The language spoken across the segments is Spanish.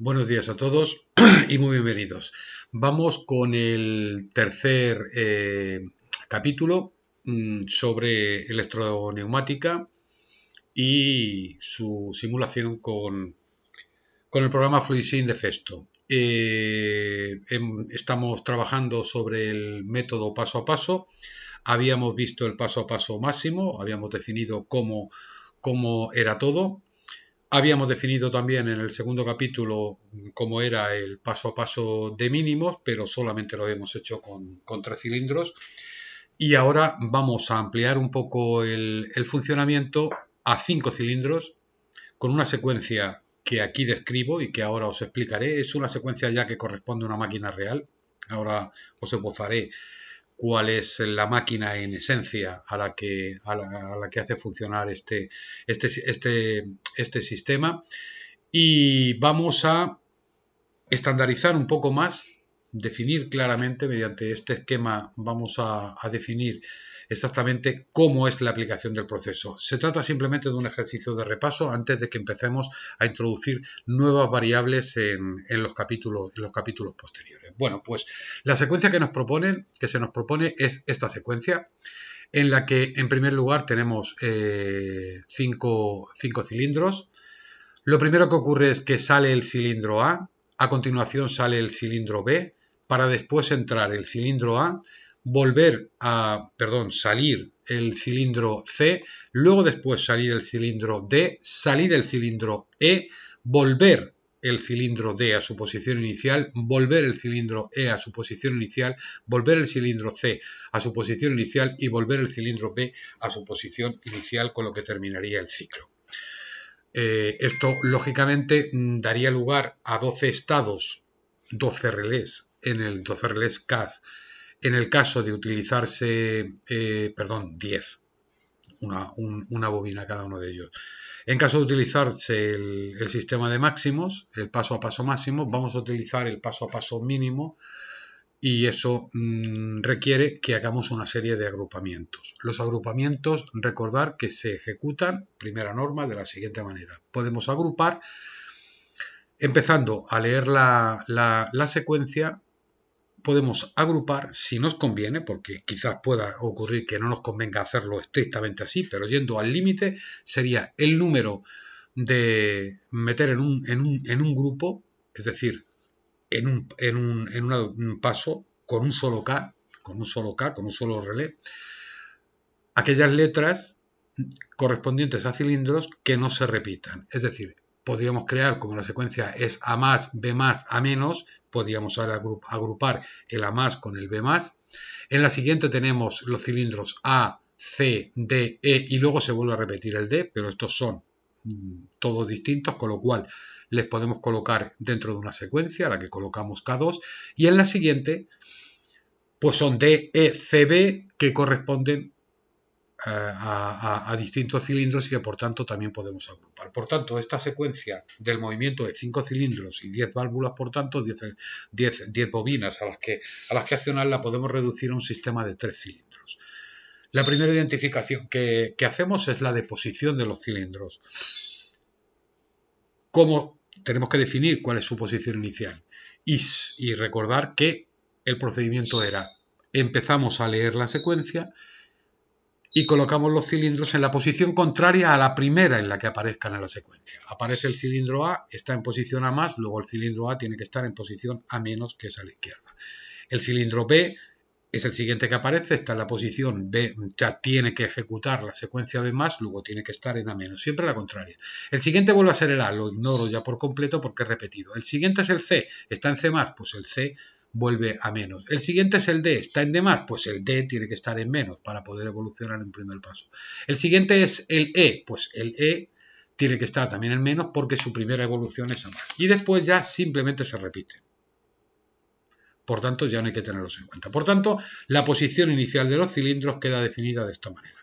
Buenos días a todos y muy bienvenidos. Vamos con el tercer capítulo sobre electroneumática y su simulación con el programa FluidSync de Festo. Estamos trabajando sobre el método paso a paso. Habíamos visto el paso a paso máximo, habíamos definido cómo era todo. Habíamos definido también en el segundo capítulo cómo era el paso a paso de mínimos, pero solamente lo hemos hecho con 3 cilindros. Y ahora vamos a ampliar un poco el funcionamiento a 5 cilindros con una secuencia que aquí describo y que ahora os explicaré. Es una secuencia ya que corresponde a una máquina real. Ahora os esbozaré cuál es la máquina en esencia a la que hace funcionar este sistema. Y vamos a estandarizar un poco más, definir claramente mediante este esquema, vamos a definir exactamente cómo es la aplicación del proceso. Se trata simplemente de un ejercicio de repaso antes de que empecemos a introducir nuevas variables en los capítulos posteriores. Bueno, pues la secuencia que se nos propone es esta secuencia, en la que en primer lugar tenemos 5 cilindros. Lo primero que ocurre es que sale el cilindro A continuación sale el cilindro B, para después entrar el cilindro A, salir el cilindro C, luego después salir el cilindro D, salir el cilindro E, volver el cilindro D a su posición inicial, volver el cilindro E a su posición inicial, volver el cilindro C a su posición inicial y volver el cilindro B a su posición inicial, con lo que terminaría el ciclo. Esto lógicamente daría lugar a 12 estados, 12 relés, en el 12 relés CAS, en el caso de utilizarse, 10, una bobina cada uno de ellos. En caso de utilizarse el sistema de máximos, el paso a paso máximo, vamos a utilizar el paso a paso mínimo, y eso requiere que hagamos una serie de agrupamientos. Los agrupamientos, recordar que se ejecutan, primera norma, de la siguiente manera. Podemos agrupar, empezando a leer la secuencia, podemos agrupar si nos conviene, porque quizás pueda ocurrir que no nos convenga hacerlo estrictamente así, pero yendo al límite, sería el número de meter en un grupo, es decir, en un paso con un solo K, con un solo relé, aquellas letras correspondientes a cilindros que no se repitan. Es decir, podríamos crear, como la secuencia es A más, B más, A menos, podríamos ahora agrupar el A más con el B más. En la siguiente tenemos los cilindros A, C, D, E y luego se vuelve a repetir el D, pero estos son todos distintos, con lo cual les podemos colocar dentro de una secuencia, a la que colocamos K2, y en la siguiente pues son D, E, C, B, que corresponden a distintos cilindros y que por tanto también podemos agrupar. Por tanto, esta secuencia del movimiento de 5 cilindros y 10 válvulas, por tanto 10 bobinas a las que accionar, la podemos reducir a un sistema de 3 cilindros. La primera identificación que hacemos es la de posición de los cilindros. ¿Cómo? Tenemos que definir cuál es su posición inicial y recordar que el procedimiento era: empezamos a leer la secuencia y colocamos los cilindros en la posición contraria a la primera en la que aparezcan en la secuencia. Aparece el cilindro A, está en posición A más, luego el cilindro A tiene que estar en posición A menos, que es a la izquierda. El cilindro B es el siguiente que aparece, está en la posición B, ya tiene que ejecutar la secuencia B más, luego tiene que estar en A menos, siempre la contraria. El siguiente vuelve a ser el A, lo ignoro ya por completo porque es repetido. El siguiente es el C, está en C más, pues el C vuelve a menos. El siguiente es el D, está en D más, pues el D tiene que estar en menos para poder evolucionar en primer paso. El siguiente es el E, pues el E tiene que estar también en menos porque su primera evolución es a más. Y después ya simplemente se repite. Por tanto, ya no hay que tenerlos en cuenta. Por tanto, la posición inicial de los cilindros queda definida de esta manera.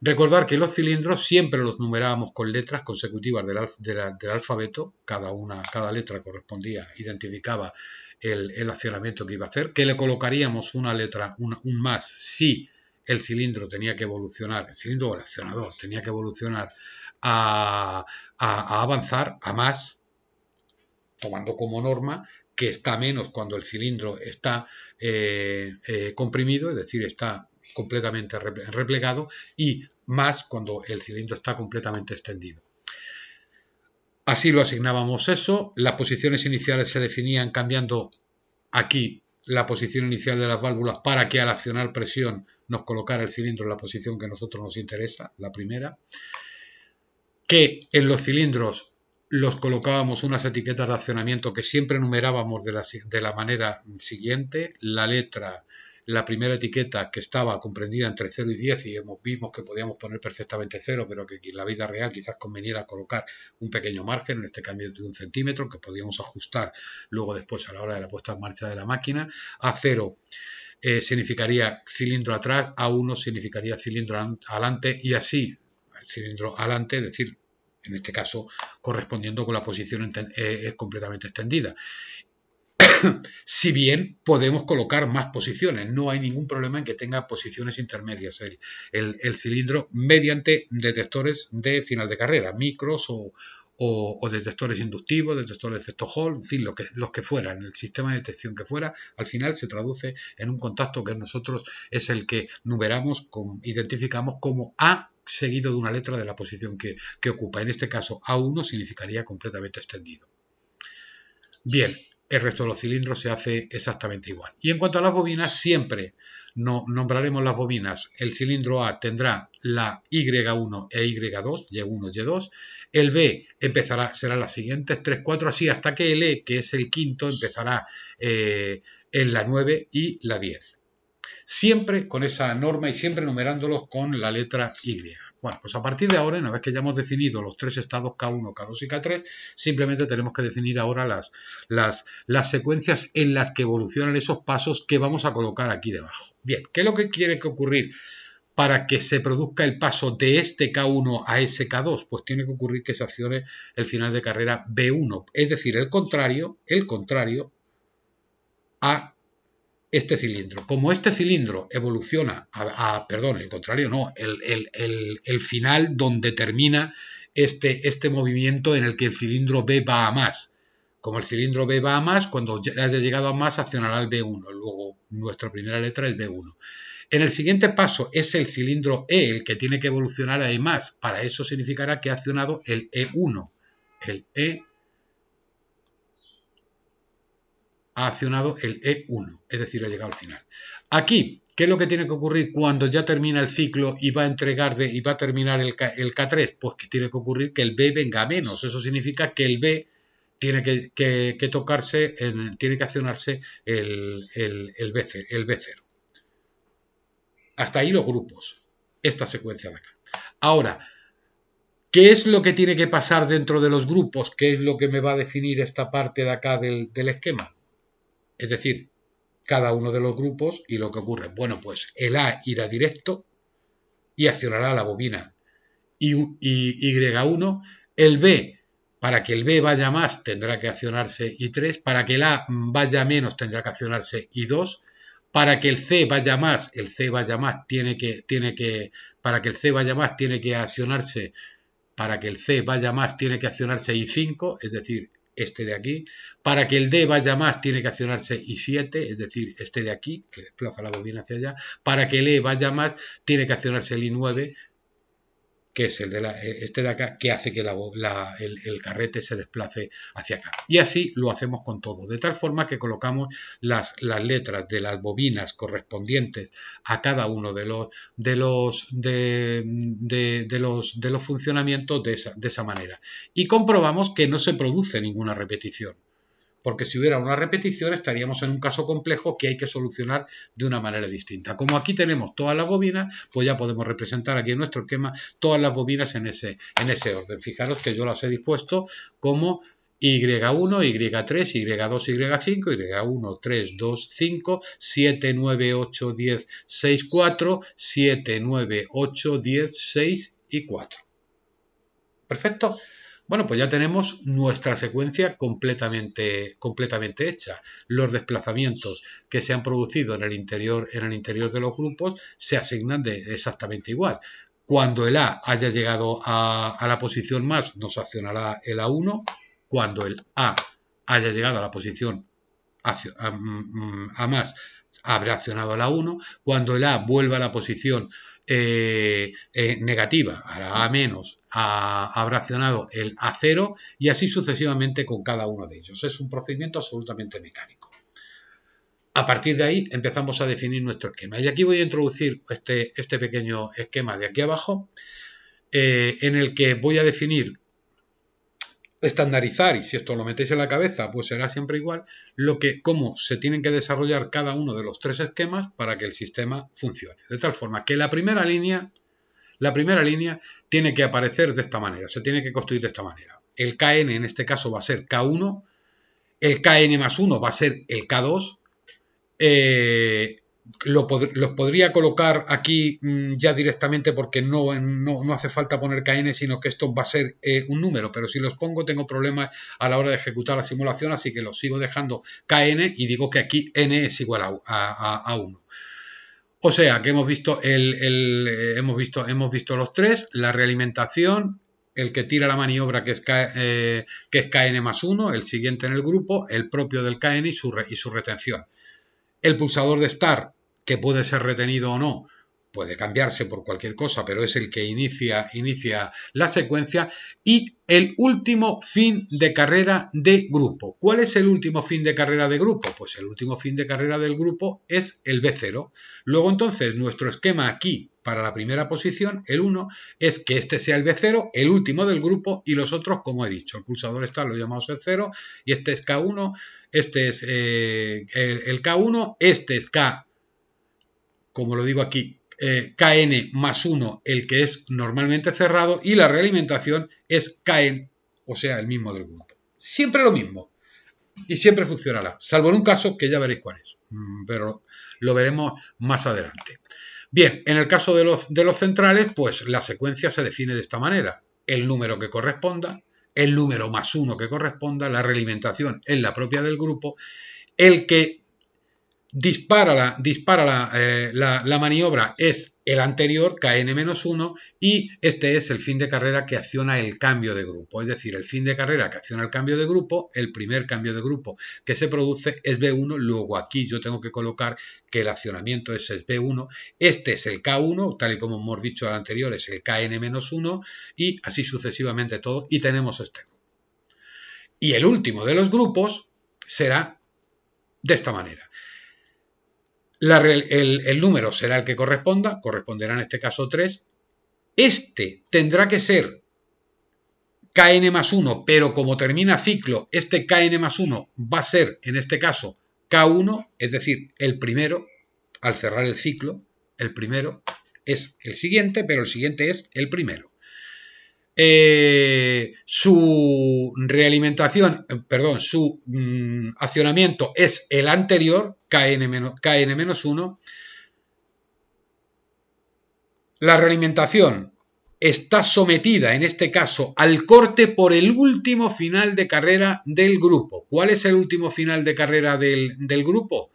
Recordar que los cilindros siempre los numerábamos con letras consecutivas del alfabeto. Cada letra correspondía, identificaba el accionamiento que iba a hacer. Que le colocaríamos una letra, un más, si el cilindro tenía que evolucionar, el cilindro o el accionador tenía que evolucionar a avanzar a más. tomando como norma que está menos cuando el cilindro está comprimido, es decir, está completamente replegado, y más cuando el cilindro está completamente extendido. Así lo asignábamos eso. Las posiciones iniciales se definían cambiando aquí la posición inicial de las válvulas para que al accionar presión nos colocara el cilindro en la posición que a nosotros nos interesa, la primera. Que en los cilindros los colocábamos unas etiquetas de accionamiento que siempre numerábamos de la manera siguiente. La letra, la primera etiqueta, que estaba comprendida entre 0 y 10, y vimos que podíamos poner perfectamente 0, pero que en la vida real quizás conveniera colocar un pequeño margen, en este cambio de 1 centímetro, que podíamos ajustar luego después a la hora de la puesta en marcha de la máquina. A0 significaría cilindro atrás, A1 significaría cilindro adelante, y así el cilindro adelante, es decir, en este caso correspondiendo con la posición completamente extendida. Si bien podemos colocar más posiciones, no hay ningún problema en que tenga posiciones intermedias el cilindro mediante detectores de final de carrera, micros o detectores inductivos, detectores de efecto Hall, en fin, los que fueran, el sistema de detección que fuera, al final se traduce en un contacto que nosotros es el que numeramos, identificamos como A seguido de una letra de la posición que ocupa. En este caso, A1 significaría completamente extendido. Bien, el resto de los cilindros se hace exactamente igual. Y en cuanto a las bobinas, siempre nombraremos las bobinas. El cilindro A tendrá la Y1 e Y2, Y1, Y2. El B será las siguientes 3, 4, así hasta que el E, que es el quinto, empezará en la 9 y la 10. Siempre con esa norma y siempre numerándolos con la letra Y. Bueno, pues a partir de ahora, una vez que ya hemos definido los tres estados K1, K2 y K3, simplemente tenemos que definir ahora las secuencias en las que evolucionan esos pasos que vamos a colocar aquí debajo. Bien, ¿qué es lo que quiere que ocurrir para que se produzca el paso de este K1 a ese K2? Pues tiene que ocurrir que se accione el final de carrera B1, es decir, el contrario a este cilindro. Como este cilindro evoluciona perdón, el contrario no, el final donde termina este movimiento en el que el cilindro B va a más. Como el cilindro B va a más, cuando haya llegado a más accionará el B1. Luego nuestra primera letra es B1. En el siguiente paso es el cilindro E el que tiene que evolucionar a E+. Para eso significará que ha accionado el E1. El E ha accionado el E1, es decir, ha llegado al final. Aquí, ¿qué es lo que tiene que ocurrir cuando ya termina el ciclo y va a terminar el K3? Pues que tiene que ocurrir que el B venga a menos. Eso significa que el B tiene que tocarse, tiene que accionarse el B0. Hasta ahí los grupos, esta secuencia de acá. Ahora, ¿qué es lo que tiene que pasar dentro de los grupos? ¿Qué es lo que me va a definir esta parte de acá del esquema? Es decir, cada uno de los grupos y lo que ocurre. Bueno, pues el A irá directo y accionará la bobina Y1. El B, para que el B vaya más, tendrá que accionarse I3. Para que el A vaya menos, tendrá que accionarse I2. Para que el C vaya más, para que el C vaya más, tiene que accionarse. Para que el C vaya más, tiene que accionarse I5, es decir, este de aquí. Para que el D vaya más, tiene que accionarse I7, es decir, este de aquí, que desplaza la bobina hacia allá. Para que el E vaya más, tiene que accionarse el I9, que es este de acá, que hace que el carrete se desplace hacia acá. Y así lo hacemos con todo, de tal forma que colocamos las letras de las bobinas correspondientes a cada uno de los funcionamientos de esa manera. Y comprobamos que no se produce ninguna repetición. Porque si hubiera una repetición estaríamos en un caso complejo que hay que solucionar de una manera distinta. Como aquí tenemos todas las bobinas, pues ya podemos representar aquí en nuestro esquema todas las bobinas en ese orden. Fijaros que yo las he dispuesto como Y1, Y3, Y2, Y5, Y1, 3, 2, 5, 7, 9, 8, 10, 6, 4, 7, 9, 8, 10, 6 y 4. ¿Perfecto? Bueno, pues ya tenemos nuestra secuencia completamente hecha. Los desplazamientos que se han producido en el interior de los grupos se asignan exactamente igual. Cuando el A haya llegado a la posición más, nos accionará el A1. Cuando el A haya llegado a la posición A más, habrá accionado la 1. Cuando el A vuelva a la posición negativa, a la A menos, habrá accionado el A0 y así sucesivamente con cada uno de ellos. Es un procedimiento absolutamente mecánico. A partir de ahí empezamos a definir nuestro esquema. Y aquí voy a introducir este pequeño esquema de aquí abajo, en el que voy a definir, estandarizar, y si esto lo metéis en la cabeza, pues será siempre igual, cómo se tienen que desarrollar cada uno de los tres esquemas para que el sistema funcione. De tal forma que la primera línea tiene que aparecer de esta manera, se tiene que construir de esta manera. El KN en este caso va a ser K1, el KN más 1 va a ser el K2, los podría colocar aquí ya directamente porque no hace falta poner KN, sino que esto va a ser un número, pero si los pongo tengo problemas a la hora de ejecutar la simulación, así que los sigo dejando KN y digo que aquí N es igual a 1. O sea que hemos visto los tres, la realimentación, el que tira la maniobra que es KN más 1, el siguiente en el grupo, el propio del KN y su retención. El pulsador de Start, que puede ser retenido o no, puede cambiarse por cualquier cosa, pero es el que inicia la secuencia. Y el último fin de carrera de grupo. ¿Cuál es el último fin de carrera de grupo? Pues el último fin de carrera del grupo es el B0. Luego entonces nuestro esquema aquí para la primera posición, el 1, es que este sea el B0, el último del grupo, y los otros, como he dicho, el pulsador Start lo llamamos el 0, y este es K1, este es el K1, este es K, como lo digo aquí, KN más 1, el que es normalmente cerrado, y la realimentación es KN, o sea, el mismo del grupo. Siempre lo mismo. Y siempre funcionará, salvo en un caso que ya veréis cuál es, pero lo veremos más adelante. Bien, en el caso de los centrales, pues la secuencia se define de esta manera. El número que corresponda, el número más 1 que corresponda, la realimentación es la propia del grupo, el que dispara la maniobra es el anterior, KN-1, y este es el fin de carrera que acciona el cambio de grupo. Es decir, el fin de carrera que acciona el cambio de grupo, el primer cambio de grupo que se produce es B1, luego aquí yo tengo que colocar que el accionamiento es B1, este es el K1, tal y como hemos dicho al anterior, es el KN-1, y así sucesivamente todo, y tenemos este grupo. Y el último de los grupos será de esta manera. El número será el que corresponderá en este caso 3. Este tendrá que ser KN más 1, pero como termina ciclo, este KN más 1 va a ser, en este caso, K1, es decir, el primero, al cerrar el ciclo, el primero es el siguiente, pero el siguiente es el primero. Su realimentación, su accionamiento es el anterior, KN-1. La realimentación está sometida, en este caso, al corte por el último final de carrera del grupo. ¿Cuál es el último final de carrera del grupo?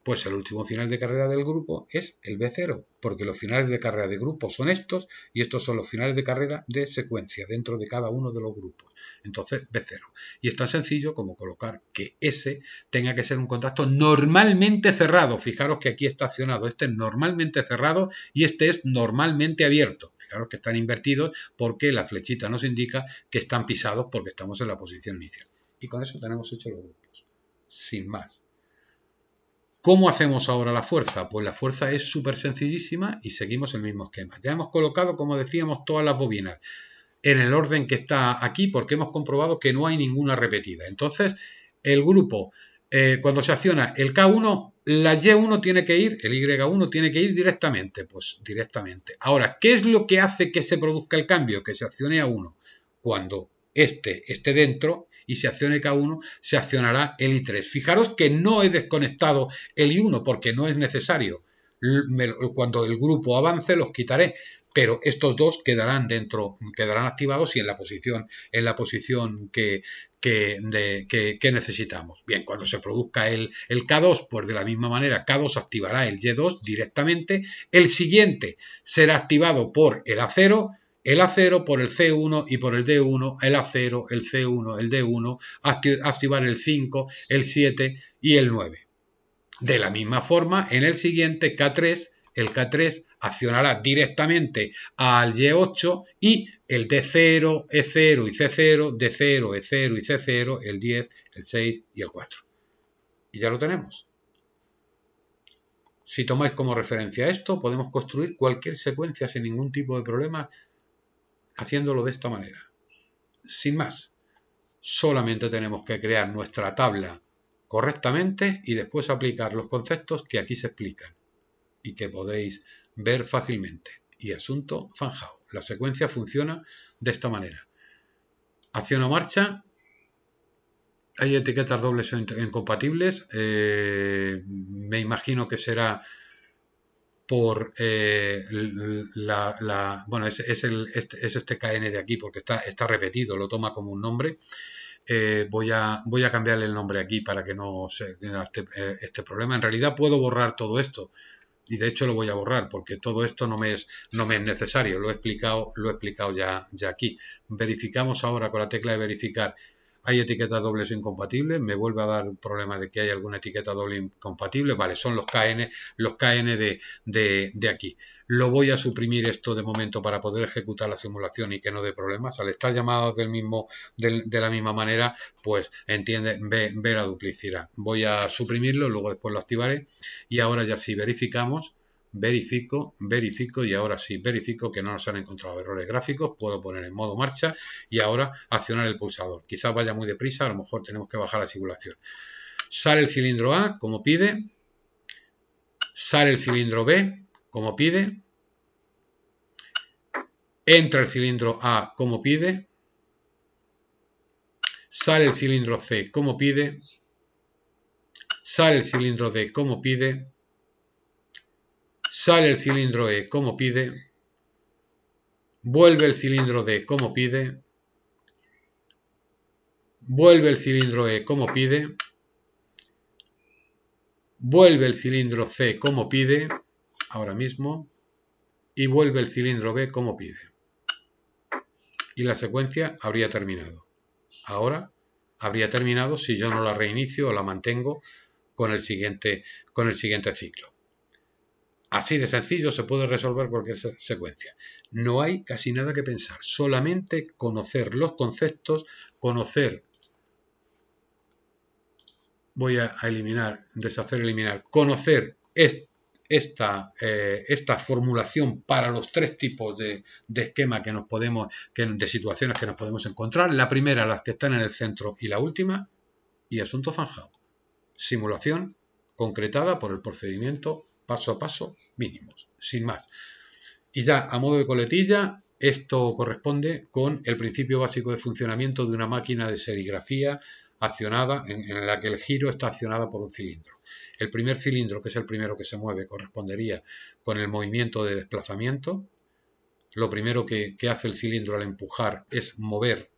Pues el último final de carrera del grupo es el B0, porque los finales de carrera de grupo son estos y estos son los finales de carrera de secuencia dentro de cada uno de los grupos. Entonces B0. Y es tan sencillo como colocar que ese tenga que ser un contacto normalmente cerrado. Fijaros que aquí está accionado. Este es normalmente cerrado y este es normalmente abierto. Fijaros que están invertidos porque la flechita nos indica que están pisados porque estamos en la posición inicial. Y con eso tenemos hecho los grupos. Sin más. ¿Cómo hacemos ahora la fuerza? Pues la fuerza es súper sencillísima y seguimos el mismo esquema. Ya hemos colocado, como decíamos, todas las bobinas en el orden que está aquí porque hemos comprobado que no hay ninguna repetida. Entonces, el grupo, cuando se acciona el K1, la Y1 tiene que ir, el Y1 tiene que ir directamente. Pues directamente. Ahora, ¿qué es lo que hace que se produzca el cambio? Que se accione a 1. Cuando este esté dentro y se accione K1, se accionará el I3. Fijaros que no he desconectado el I1 porque no es necesario. Cuando el grupo avance los quitaré, pero estos dos quedarán dentro, quedarán activados y en la posición que necesitamos. Bien, cuando se produzca el K2, pues de la misma manera K2 activará el Y2 directamente. El siguiente será activado por el A0 el A0 por el C1 y por el D1, el A0, el C1, el D1, activar el 5, el 7 y el 9. De la misma forma, en el siguiente K3, el K3 accionará directamente al Y8 y el D0, E0 y C0, D0, E0 y C0, el 10, el 6 y el 4. Y ya lo tenemos. Si tomáis como referencia esto, podemos construir cualquier secuencia sin ningún tipo de problema haciéndolo de esta manera. Sin más, solamente tenemos que crear nuestra tabla correctamente y después aplicar los conceptos que aquí se explican y que podéis ver fácilmente. Y asunto zanjado. La secuencia funciona de esta manera. Acción o marcha. Hay etiquetas dobles o incompatibles. Me imagino que será por bueno, es este KN de aquí porque está repetido, lo toma como un nombre. Voy a cambiarle el nombre aquí para que no se tenga este problema. En realidad puedo borrar todo esto y de hecho lo voy a borrar porque todo esto no me es necesario. Lo he explicado ya aquí. Verificamos ahora con la tecla de verificar. Hay etiquetas dobles incompatibles, me vuelve a dar un problema de que hay alguna etiqueta doble incompatible. Vale, son los KN de aquí. Lo voy a suprimir esto de momento para poder ejecutar la simulación y que no dé problemas. Al estar llamados de la misma manera, pues ve la duplicidad. Voy a suprimirlo, luego después lo activaré y ahora ya sí verificamos. Verifico y ahora sí verifico que no nos han encontrado errores gráficos. Puedo poner en modo marcha y ahora accionar el pulsador. Quizás vaya muy deprisa, a lo mejor tenemos que bajar la simulación. Sale el cilindro A como pide, sale el cilindro B como pide, entra el cilindro A como pide, sale el cilindro C como pide, sale el cilindro D como pide, sale el cilindro E como pide, vuelve el cilindro D como pide, vuelve el cilindro E como pide, vuelve el cilindro C como pide, ahora mismo, y vuelve el cilindro B como pide. Y la secuencia habría terminado. Ahora habría terminado si yo no la reinicio o la mantengo con el siguiente ciclo. Así de sencillo se puede resolver cualquier secuencia. No hay casi nada que pensar, solamente conocer los conceptos, voy a eliminar, conocer esta formulación para los tres tipos de esquema de situaciones que nos podemos encontrar. La primera, las que están en el centro, y la última, y asunto zanjado. Simulación concretada por el procedimiento paso a paso mínimos, sin más. Y ya a modo de coletilla, esto corresponde con el principio básico de funcionamiento de una máquina de serigrafía accionada, en la que el giro está accionada por un cilindro. El primer cilindro, que es el primero que se mueve, correspondería con el movimiento de desplazamiento. Lo primero que hace el cilindro al empujar es mover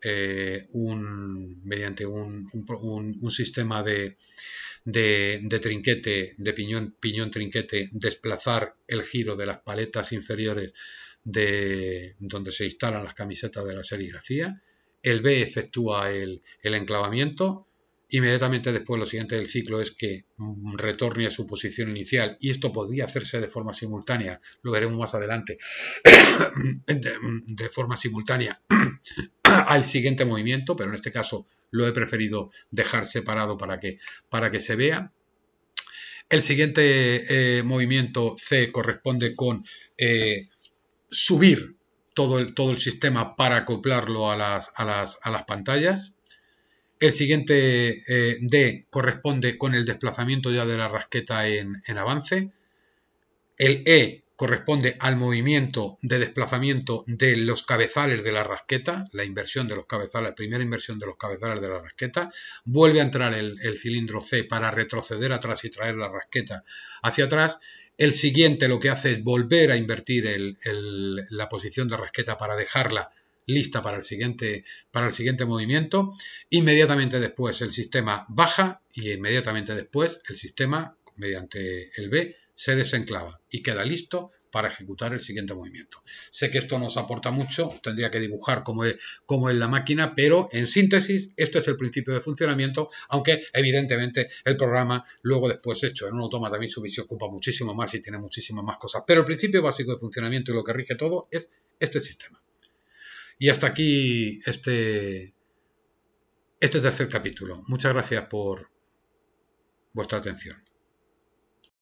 mediante un sistema de trinquete, de piñón trinquete, desplazar el giro de las paletas inferiores de donde se instalan las camisetas de la serigrafía. El B efectúa el enclavamiento. Inmediatamente después, lo siguiente del ciclo es que retorne a su posición inicial, y esto podría hacerse de forma simultánea, lo veremos más adelante, de forma simultánea al siguiente movimiento, pero en este caso lo he preferido dejar separado para que se vea. El siguiente movimiento C corresponde con subir todo el sistema para acoplarlo a las pantallas. El siguiente D corresponde con el desplazamiento ya de la rasqueta en avance. El E corresponde al movimiento de desplazamiento de los cabezales de la rasqueta, la inversión de los cabezales, primera inversión de los cabezales de la rasqueta. Vuelve a entrar el cilindro C para retroceder atrás y traer la rasqueta hacia atrás. El siguiente lo que hace es volver a invertir la posición de rasqueta para dejarla lista para el siguiente movimiento. Inmediatamente después el sistema baja y inmediatamente después el sistema, mediante el B, se desenclava y queda listo para ejecutar el siguiente movimiento. Sé que esto nos aporta mucho, tendría que dibujar cómo es la máquina, pero en síntesis, este es el principio de funcionamiento, aunque evidentemente el programa, luego después hecho en un autómata Mitsubishi, se ocupa muchísimo más y tiene muchísimas más cosas. Pero el principio básico de funcionamiento y lo que rige todo es este sistema. Y hasta aquí este tercer capítulo. Muchas gracias por vuestra atención.